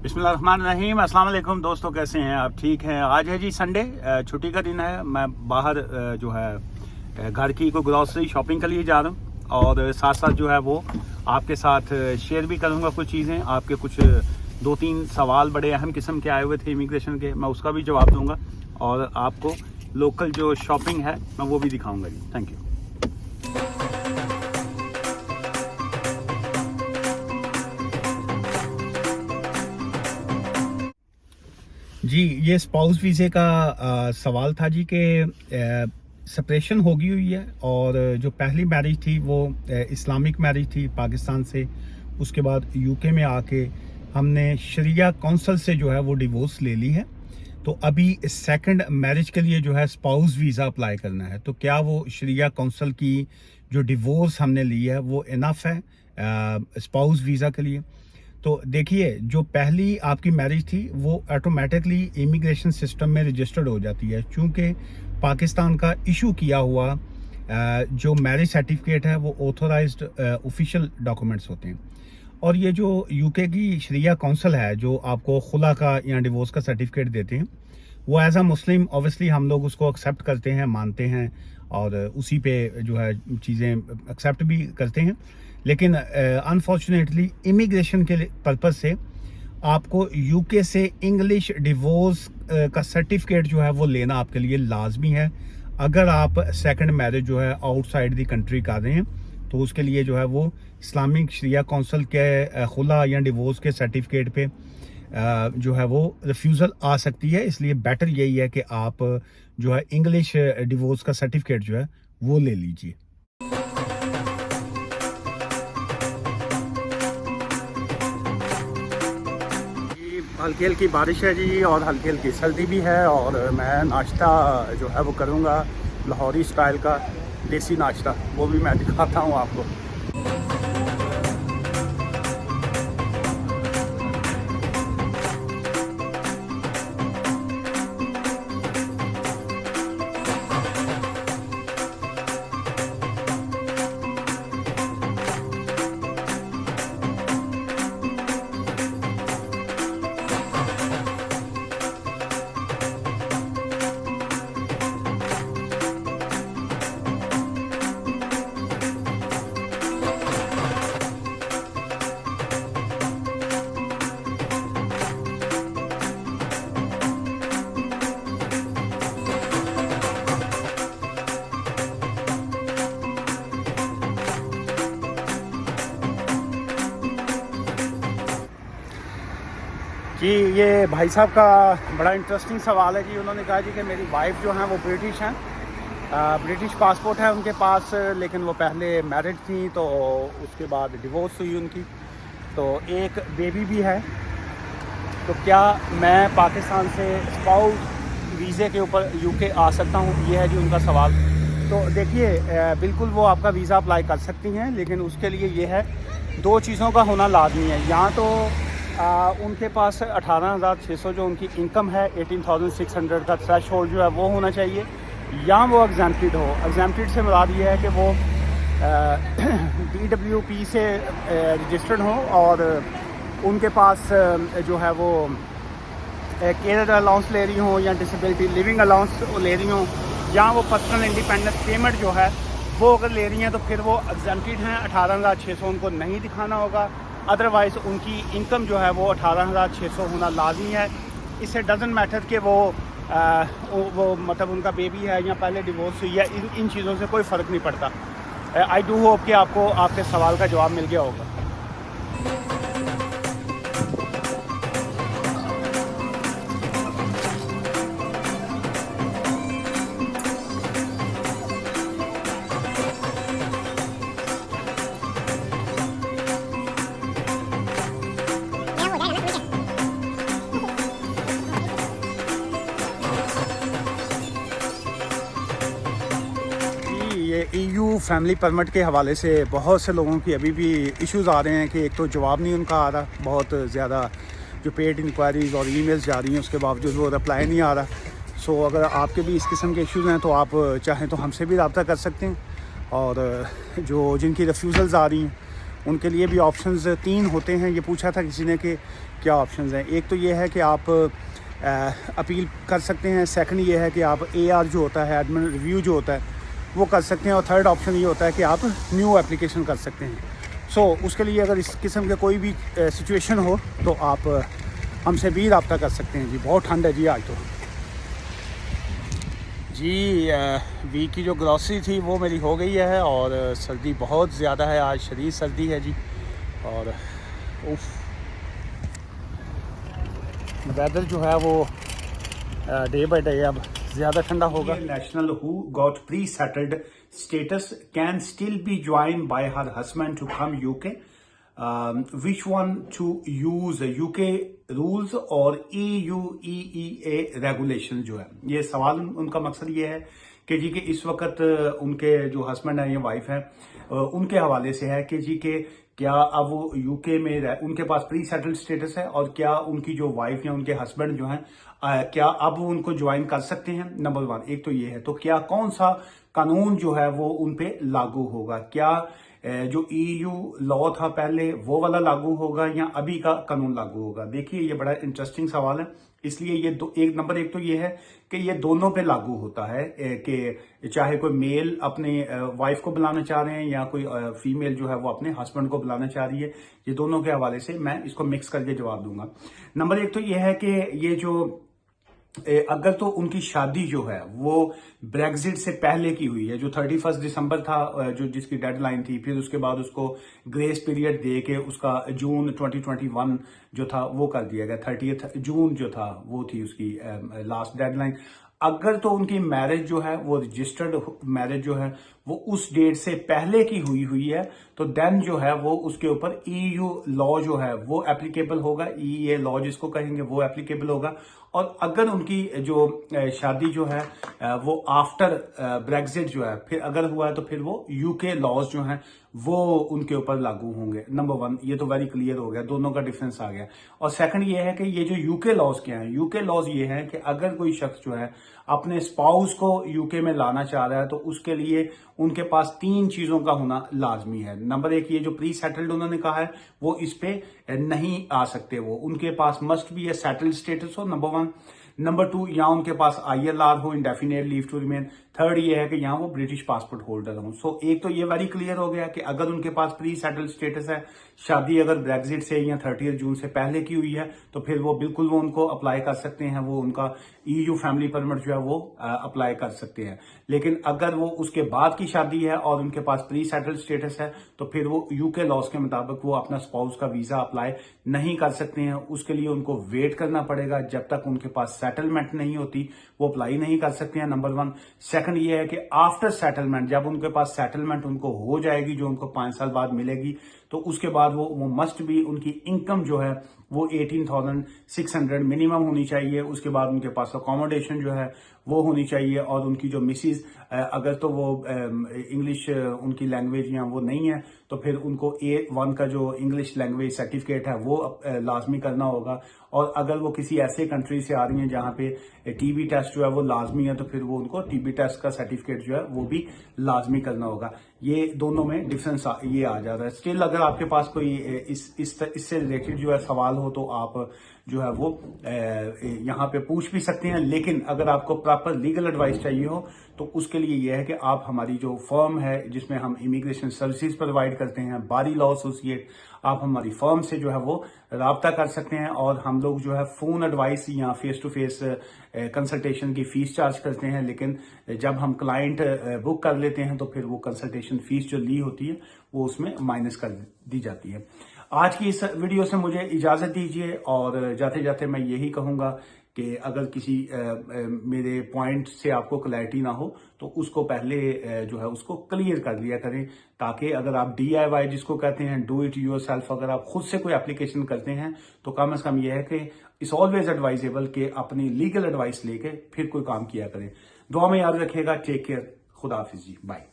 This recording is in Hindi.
बिस्मिल्लाहिर्रहमानिर्रहीम। अस्सलाम वालेकुम दोस्तों, कैसे हैं आप? ठीक हैं। आज है जी संडे, छुट्टी का दिन है। मैं बाहर जो है घर की कोई ग्रॉसरी शॉपिंग के लिए जा रहा हूँ और साथ साथ जो है वो आपके साथ शेयर भी करूँगा कुछ चीज़ें। आपके कुछ 2-3 सवाल बड़े अहम किस्म के आए हुए थे इमिग्रेशन के, मैं उसका भी जवाब दूँगा और आपको लोकल जो शॉपिंग है मैं वो भी दिखाऊँगा जी। Thank you. जी, ये स्पाउस वीज़े का सवाल था जी कि सेपरेशन हो गई हुई है और जो पहली मैरिज थी वो इस्लामिक मैरिज थी पाकिस्तान से। उसके बाद यूके में आके हमने शरिया काउंसिल से जो है वो डिवोर्स ले ली है। तो अभी सेकंड मैरिज के लिए जो है स्पाउस वीज़ा अप्लाई करना है। तो क्या वो शरिया काउंसिल की जो डिवोर्स हमने ली है वो इनफ है स्पाउस वीज़ा के लिए? तो देखिए, जो पहली आपकी मैरिज थी वो ऑटोमेटिकली इमिग्रेशन सिस्टम में रजिस्टर्ड हो जाती है, चूँकि पाकिस्तान का इशू किया हुआ जो मैरिज सर्टिफिकेट है वो ऑथोराइज्ड ऑफिशियल डॉक्यूमेंट्स होते हैं। और ये जो यूके की शरिया काउंसिल है जो आपको खुला का या डिवोर्स का सर्टिफिकेट देते हैं, वो एज अ मुस्लिम ऑब्वियसली हम लोग उसको एक्सेप्ट करते हैं, मानते हैं और उसी पे जो है चीज़ें एक्सेप्ट भी करते हैं। लेकिन अनफॉर्चुनेटली इमिग्रेशन के पर्पज़ से आपको यूके से इंग्लिश डिवोर्स का सर्टिफिकेट जो है वो लेना आपके लिए लाजमी है। अगर आप सेकंड मैरिज जो है आउटसाइड दी कंट्री कर रहे हैं तो उसके लिए जो है वो इस्लामिक शरिया काउंसिल के खुला या डिवोर्स के सर्टिफिकेट पे जो है वो रिफ्यूज़ल आ सकती है। इसलिए बेटर यही है कि आप जो है इंग्लिश डिवोर्स का सर्टिफिकेट जो है वो ले लीजिए। हल्की हल्की बारिश है जी और हल्की हल्की सर्दी भी है और मैं नाश्ता जो है वो करूँगा लाहौरी स्टाइल का देसी नाश्ता, वो भी मैं दिखाता हूँ आपको। जी, ये भाई साहब का बड़ा इंटरेस्टिंग सवाल है जी। उन्होंने कहा जी कि मेरी वाइफ जो हैं वो ब्रिटिश हैं, ब्रिटिश पासपोर्ट है उनके पास, लेकिन वो पहले मैरिड थी तो उसके बाद डिवोर्स हुई उनकी, तो एक बेबी भी है। तो क्या मैं पाकिस्तान से स्पाउस वीज़े के ऊपर यूके आ सकता हूँ? ये है जी उनका सवाल। तो देखिए, बिल्कुल वो आपका वीज़ा अप्लाई कर सकती हैं, लेकिन उसके लिए ये है 2 चीज़ों का होना लाजमी है। यहाँ तो उनके पास 18,600 जो उनकी इनकम है, 18,600 का थ्रेश होल्ड जो है वो होना चाहिए, या वो एग्जाम्प्टेड हो। एग्जाम्प्टेड से मुराद ये है कि वो DWP से रजिस्टर्ड हो और उनके पास जो है वो केयर अलाउंस ले रही हो या डिसेबिलिटी लिविंग अलाउंस ले रही हो, या वो पर्सनल इंडिपेंडेंस पेमेंट जो है वो अगर ले रही हैं तो फिर वो एग्जाम्प्टेड हैं। 18,600 उनको नहीं दिखाना होगा, अदरवाइज़ उनकी इनकम जो है वो 18,600 होना लाजमी है। इससे डजेंट मैटर कि वो मतलब उनका बेबी है या पहले डिवोर्स हुई है, इन चीज़ों से कोई फ़र्क नहीं पड़ता। आई डू होप कि आपको आपके सवाल का जवाब मिल गया होगा। ये EU फैमिली परमिट के हवाले से बहुत से लोगों की अभी भी इश्यूज़ आ रहे हैं कि एक तो जवाब नहीं उनका आ रहा, बहुत ज़्यादा जो पेड इंक्वायरीज़ और ईमेल्स जा रही हैं उसके बावजूद वो रिप्लाई नहीं आ रहा। सो अगर आपके भी इस किस्म के इश्यूज़ हैं तो आप चाहें तो हमसे भी रब्ता कर सकते हैं और जो जिनकी रिफ्यूज़ल्स आ रही हैं उनके लिए भी ऑप्शंस 3 होते हैं। ये पूछा था किसी ने कि क्या ऑप्शंस हैं। एक तो ये है कि आप अपील कर सकते हैं, सेकंड ये है कि आप AR जो होता है, एडमिन रिव्यू जो होता है वो कर सकते हैं, और थर्ड ऑप्शन ये होता है कि आप न्यू एप्लीकेशन कर सकते हैं। सो उसके लिए अगर इस किस्म का कोई भी सिचुएशन हो तो आप हमसे भी रब्ता कर सकते हैं जी। बहुत ठंड है जी आज तो जी। वीक की जो ग्रॉसरी थी वो मेरी हो गई है, और सर्दी बहुत ज़्यादा है, आज शदीद सर्दी है जी। और उफ, वेदर जो है वो डे बाय डे अब ज़्यादा ठंडा होगा। National who got pre settled status can still be join by her husband to come UK। Which one to use UK rules और EU EEA रेगुलेशन जो है। ये सवाल उनका मकसद ये है कि जी कि इस वक्त उनके जो हस्बैंड है या वाइफ है उनके हवाले से है कि जी के क्या अब वो UK में उनके पास प्री सेटल्ड स्टेटस है, और क्या उनकी जो वाइफ या उनके हस्बैंड जो हैं क्या अब वो उनको ज्वाइन कर सकते हैं। नंबर 1 एक तो ये है, तो क्या कौन सा कानून जो है वो उन पे लागू होगा, क्या जो EU लॉ था पहले वो वाला लागू होगा या अभी का कानून लागू होगा। देखिए ये बड़ा इंटरेस्टिंग सवाल है, इसलिए ये नंबर 1 तो ये है कि ये दोनों पे लागू होता है कि चाहे कोई मेल अपने वाइफ को बुलाना चाह रहे हैं या कोई फीमेल जो है वो अपने हस्बैंड को बुलाना चाह रही है। ये दोनों के हवाले से मैं इसको मिक्स करके जवाब दूंगा। नंबर 1 तो ये है कि ये जो अगर तो उनकी शादी जो है वो ब्रेग्जिट से पहले की हुई है, जो 31 दिसंबर था जो जिसकी डेडलाइन थी, फिर उसके बाद उसको ग्रेस पीरियड दे के उसका जून 2021 जो था वो कर दिया गया, 30 जून जो था वो थी उसकी लास्ट डेडलाइन। अगर तो उनकी मैरिज जो है वो रजिस्टर्ड मैरिज जो है वो उस डेट से पहले की हुई है, तो देन जो है वो उसके ऊपर EU लॉ जो है वो एप्लीकेबल होगा, EEA लॉ जिसको कहेंगे वो एप्लीकेबल होगा। और अगर उनकी जो शादी जो है वो आफ्टर ब्रेग्जिट जो है फिर अगर हुआ है तो फिर वो UK लॉज जो हैं वो उनके ऊपर लागू होंगे। नंबर 1 ये तो वेरी क्लियर हो गया, दोनों का डिफरेंस आ गया। और सेकंड ये है कि ये जो UK लॉज क्या है, UK लॉज ये है कि अगर कोई शख्स जो है अपने स्पाउस को UK में लाना चाह रहा है तो उसके लिए उनके पास 3 चीजों का होना लाजमी है। नंबर 1 ये जो प्री सेटल्ड उन्होंने कहा है वो इस पे नहीं आ सकते, वो उनके पास must be a settled status हो, नंबर 1। नंबर 2 यहाँ उनके पास ILR हो, indefinite leave to remain. Third ये है कि यहाँ वो ब्रिटिश पासपोर्ट होल्डर हो। सो एक तो ये वेरी क्लियर हो गया कि अगर उनके पास प्री सेटल्ड स्टेटस है, शादी अगर ब्रेग्जिट से या 30 जून से पहले की हुई है तो फिर वो बिल्कुल वो उनको अप्लाई कर सकते हैं, वो उनका EU फैमिली परमिट जो है वो अप्लाई कर सकते हैं। लेकिन अगर वो उसके बाद की शादी है और उनके पास प्री सेटल्ड स्टेटस है तो फिर वो UK लॉज के मुताबिक वो अपना स्पाउस का वीजा अप्लाई नहीं कर सकते हैं। उसके लिए उनको वेट करना पड़ेगा, जब तक उनके पास सेटलमेंट नहीं होती वो अप्लाई नहीं कर सकते हैं, नंबर 1। सेकंड ये है कि आफ्टर सेटलमेंट, जब उनके पास सेटलमेंट उनको हो जाएगी जो उनको 5 साल बाद मिलेगी, तो उसके बाद वो मस्ट भी उनकी इनकम जो है वो 18,600 मिनिमम होनी चाहिए। उसके बाद उनके पास अकोमोडेशन जो है वो होनी चाहिए, और उनकी जो मिसिज अगर तो वो इंग्लिश उनकी लैंग्वेज या वो नहीं है तो फिर उनको A1 का जो इंग्लिश लैंग्वेज सर्टिफिकेट है वो लाजमी करना होगा। और अगर वो किसी ऐसे कंट्री से आ रही हैं जहां पे TB टेस्ट जो है वो लाजमी है तो फिर वो उनको TB टेस्ट का सर्टिफिकेट जो है वो भी लाजमी करना होगा। ये दोनों में डिफरेंस ये आ जाता है। स्टिल अगर आपके पास कोई इससे रिलेटेड जो है सवाल हो तो आप जो है वो यहाँ पे पूछ भी सकते हैं। लेकिन अगर आपको प्रॉपर लीगल एडवाइस चाहिए हो तो उसके लिए यह है कि आप हमारी जो फर्म है जिसमें हम इमिग्रेशन सर्विसेज प्रोवाइड करते हैं, बारी लॉ एसोसिएट, आप हमारी फर्म से जो है वो राब्ता कर सकते हैं। और हम लोग जो है फोन एडवाइस या फेस टू फेस कंसल्टेशन की फीस चार्ज करते हैं, लेकिन जब हम क्लाइंट बुक कर लेते हैं तो फिर वो कंसल्टेशन फीस जो ली होती है वो उसमें माइनस कर दी जाती है। आज की इस वीडियो से मुझे इजाजत दीजिए, और जाते जाते मैं यही कहूंगा कि अगर किसी मेरे पॉइंट से आपको क्लैरिटी ना हो तो उसको पहले जो है उसको क्लियर कर लिया करें, ताकि अगर आप DIY जिसको कहते हैं, डू इट योरसेल्फ, अगर आप खुद से कोई एप्लीकेशन करते हैं तो कम से कम यह है कि इट्स ऑलवेज एडवाइजेबल कि अपनी लीगल एडवाइस लेके फिर कोई काम किया करें। दुआ में याद रखिएगा। Take care. खुदा हाफिज जी। बाय।